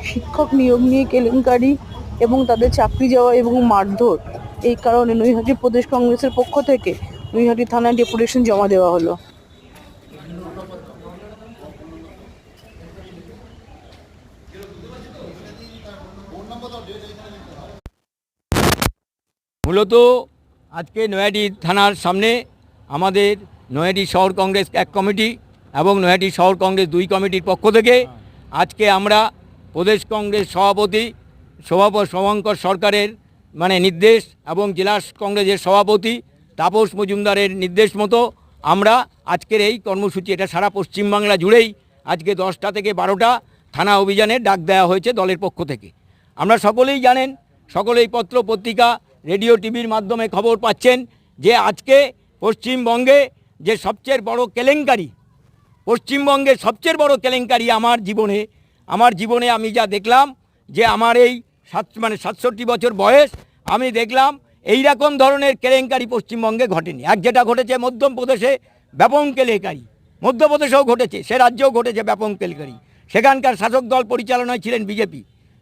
শিক্ষক নিয়োগ নিয়ে কেলেঙ্কারি এবং তাদের চাকরি যাওয়া এবং মারধর, এই কারণে নৈহাটি প্রদেশ কংগ্রেসের পক্ষ থেকে নৈহাটি থানায় ডেপুটেশন জমা দেওয়া হলো। মূলত আজকে নৈহাটি থানার সামনে আমাদের নৈহাটি শহর কংগ্রেস এক কমিটি এবং নৈহাটি শহর কংগ্রেস 2 কমিটির পক্ষ থেকে আজকে আমরা প্রদেশ কংগ্রেস সভাপতি শুভঙ্কর সরকারের নির্দেশ এবং জেলা কংগ্রেসের সভাপতি তাপস মজুমদারের নির্দেশ মতো আমরা আজকের এই কর্মসূচি, এটা সারা পশ্চিমবাংলা জুড়েই আজকে 10টা থেকে 12টা থানা অভিযানের ডাক দেওয়া হয়েছে দলের পক্ষ থেকে। আমরা সকলেই জানেন, সকলেই পত্র পত্রিকা রেডিও টিভির মাধ্যমে খবর পাচ্ছেন যে আজকে পশ্চিমবঙ্গে যে সবচেয়ে বড় কেলেঙ্কারি, পশ্চিমবঙ্গের সবচেয়ে বড় কেলেঙ্কারি আমার জীবনে আমি যা দেখলাম, যে আমার এই 67 বছর বয়স, আমি দেখলাম এই রকম ধরনের কেলেঙ্কারি পশ্চিমবঙ্গে ঘটেনি। যেটা ঘটেছে মধ্যপ্রদেশে ব্যাপক কেলেঙ্কারি, মধ্যপ্রদেশেও ঘটেছে, সে রাজ্যেও ঘটেছে ব্যাপক কেলেঙ্কারি, সেখানকার শাসক দল পরিচালনায় ছিলেন বিজেপি।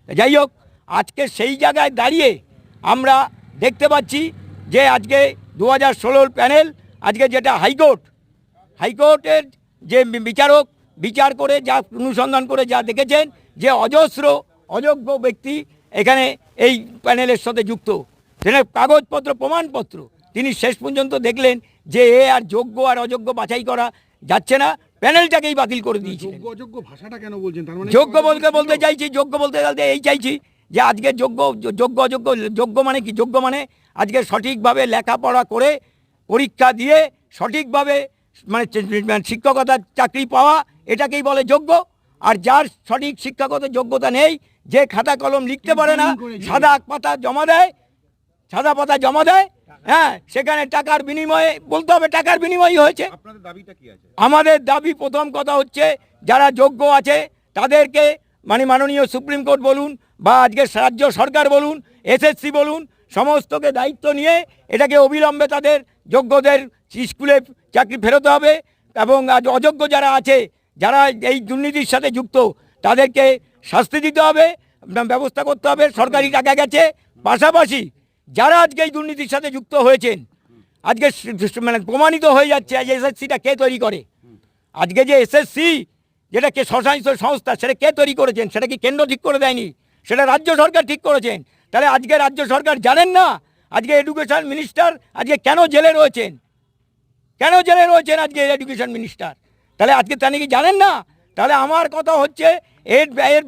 যাই হোক, আজকে সেই জায়গায় দাঁড়িয়ে আমরা দেখতে পাচ্ছি যে আজকে 2016 প্যানেল, আজকে যেটা হাইকোর্টের যে বিচারক বিচার করে যা অনুসন্ধান করে যা দেখেছেন যে অজস্র অযোগ্য ব্যক্তি এখানে এই প্যানেলের সাথে যুক্ত, সেটা কাগজপত্র প্রমাণপত্র তিনি শেষ পর্যন্ত দেখলেন যে এ আর যোগ্য আর অযোগ্য বাছাই করা যাচ্ছে না, প্যানেলটাকেই বাতিল করে দিয়েছিলেন। যোগ্য ভাষাটা কেন বলছেন? তার মানে যোগ্য বলতে চাইছি, যোগ্য বলতে এই চাইছি যে আজকে যোগ্য মানে কি? যোগ্য মানে আজকে সঠিকভাবে লেখাপড়া করে পরীক্ষা দিয়ে সঠিকভাবে শিক্ষকতার চাকরি পাওয়া, এটাকেই বলে যোগ্য। আর যার সঠিক শিক্ষাগত যোগ্যতা নেই, যে খাতা কলম লিখতে পারে না, সাদা পাতা জমা দেয়, হ্যাঁ, সেখানে টাকার বিনিময়ে, বলতে হবে টাকার বিনিময়ই হয়েছে। আপনাদের দাবিটা কি আছে? আমাদের দাবি প্রথম কথা হচ্ছে, যারা যোগ্য আছে তাদেরকে মাননীয় সুপ্রিম কোর্ট বলুন বা আজকে রাজ্য সরকার বলুন, এসএসসি বলুন, সমস্তকে দায়িত্ব নিয়ে এটাকে অবিলম্বে তাদের যোগ্যদের স্কুলে চাকরি ফেরোতে হবে এবং অযোগ্য যারা আছে, যারা এই দুর্নীতির সাথে যুক্ত, তাদেরকে শাস্তি দিতে হবে, ব্যবস্থা করতে হবে। সরকারি টাকা গেছে, পাশাপাশি যারা আজকে এই দুর্নীতির সাথে যুক্ত হয়েছেন, আজকে প্রমাণিত হয়ে যাচ্ছে এসএসসিটা কে তৈরি করে। আজকে যে এসএসসি, যেটা কে স্বশাসিত সংস্থা, সেটা কে তৈরি করেছেন? সেটা কি কেন্দ্র ঠিক করে দেয়নি? সেটা রাজ্য সরকার ঠিক করেছেন। তাহলে আজকে রাজ্য সরকার জানেন না আজকে এডুকেশন মিনিস্টার আজকে কেন জেলে রয়েছেন? আজকে এডুকেশন মিনিস্টার? তাহলে আজকে তা নাকি জানেন না? তাহলে আমার কথা হচ্ছে এর